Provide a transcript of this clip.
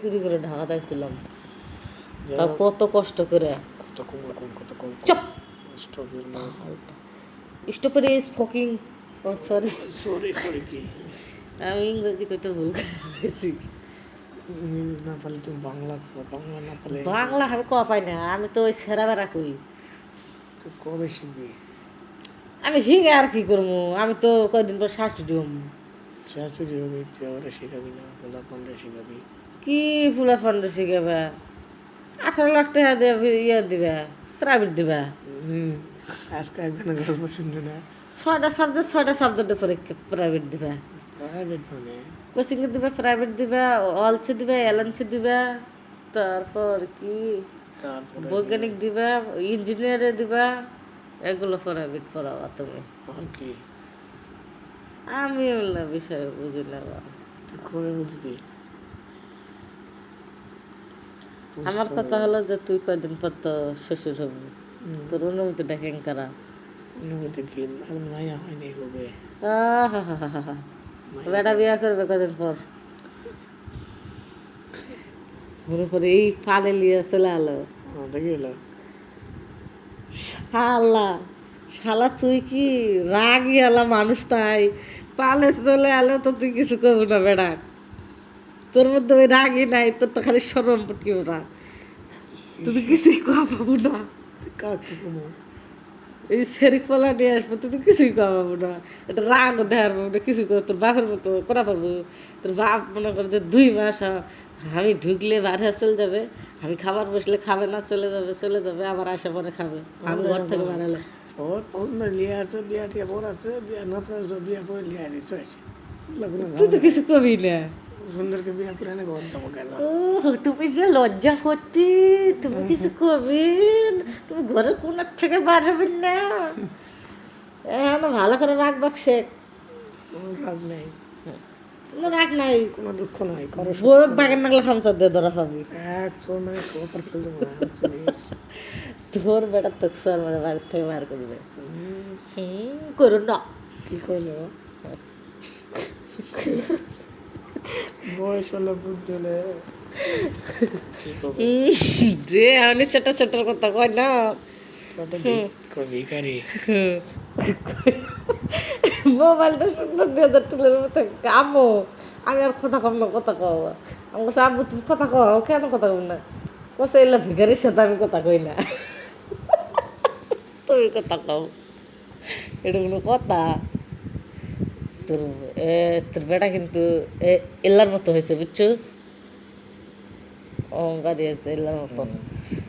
চুরি করে ঢাকা যাইছিলাম, যাই তাও হোক, কত কষ্ট করে। কত কম চপ স্টপের নাম। স্টপের is fucking, oh sorry, sorry কি আমি ইংরেজি কইতে ভুল করেছি। ইংরেজি না পারলে তুমি বাংলা বাংলা না পারলে বাংলা আমি কওয়া পাই না, আমি তো ওই ছেঁড়া বেড়া কই। তো কবে শিখবি? আমি হিঙে আর কি করবো, আমি তো কয়দিন পর শাশুড়ি হম। শাশুড়ি হবে ইচ্ছে ওরা শেখাবি না, পোলা পান্ডা শেখাবি। কি ফুলা ফান্ডে শিখাবা? 18 লাখ টাকা দিয়ে ইয়ে দিবা, প্রাইভেট দিবা। আজকে একজনের গল্প শুনলি না? 6টা সাবজেক্টে পরীক্ষা প্রাইভেট দিবা, প্রাইভেট মানে কোচিং দিবা, প্রাইভেট দিবা, অলছে দিবা, এলএনসি দিবা, তারপর কি তারপরে বৈজ্ঞানিক দিবা, ইঞ্জিনিয়ারে দিবা, এগুলো প্রাইভেট পড়াবা তুমি। আর কি? আমি এগুলো বিষয় বুঝি না বা। তুই কবে বুঝবি? আমার কথা হলো যে তুই কয়দিন পর তো শ্বশুর হবি, তোর অনুভূতিটা কেন করা? অনুভূতি কি? এখন মাইয়া হয়নি, হবে। বেটা বিয়া করবে কদিন পর, মনে করে এই পালে লিয়ে চলে আলো। দেখি এলো শালা, শালা তুই কি রাগি আলা মানুষ, তাই পালে চলে আলো তো তুই কিছু করবো না বেড়া। তোর মধ্যে ওই রাগই নাই, তোর তো খালি সরম পটকি ওরা, তুই কিছুই কোয়া পাবো না। কাকে কমো? এই শেরিক পালা নিয়ে আসবো, তুই তো কিছুই কোয়া পাবো না। এটা রাগ দেখার পাবো না, কিছু করে তোর বাপের মতো করা পাবো। তোর বাপ মনে করে যে 2 মাস আমি ঢুকলে বাইরে চলে যাবে, আমি খাবার বসলে খাবে না, চলে যাবে, আবার আসা পরে খাবে, আমি ঘর থেকে বানালে। সবার পছন্দ লিয়া আছে, বিয়া টিয়া পর আছে, বিয়া না পড়ে বিয়া পরে লিয়া দিচ্ছে। তুই তো কিছু কবি না। সুন্দরকে বিয়া করে এনে ঘর যাবো কেন? ও তুমি যে লজ্জা করতি, তুমি কিছু কবি, তুমি ঘরের কোনার থেকে বার হবেন না। এখন ভালো করে রাখবা শেখ, কোনো রাগ নেই, কোনো রাগ নাই, কোনো দুঃখ নাই, করো বই বাগান নাগলে খামচার দিয়ে ধরা পাবি। এক চোর মানে খবর ফেলতে চিনিস? তোর বেটা তোকে সর মানে বাড়ির থেকে বার করবে। করুন না। কি করলো? বয়স হলো বুঝলে যে আমি সেটার কথা কয় না। কত ভিখারি। মোবাইলটা সুন্দর দিয়ে টুলের মতো কামো, আমি আর কথা কম না, কথা কও। আমি কাছে আব্বু তুমি কথা কও, কেন কথা কম না? কছে এলা ভিখারির সাথে আমি কথা কই না, তুমি কথা কও, এটা কোনো কথা? তোর তোর বেটা কিন্তু এল্লার মতো হয়েছে বুঝছো, অহংকারী আছে এল্লার মতো।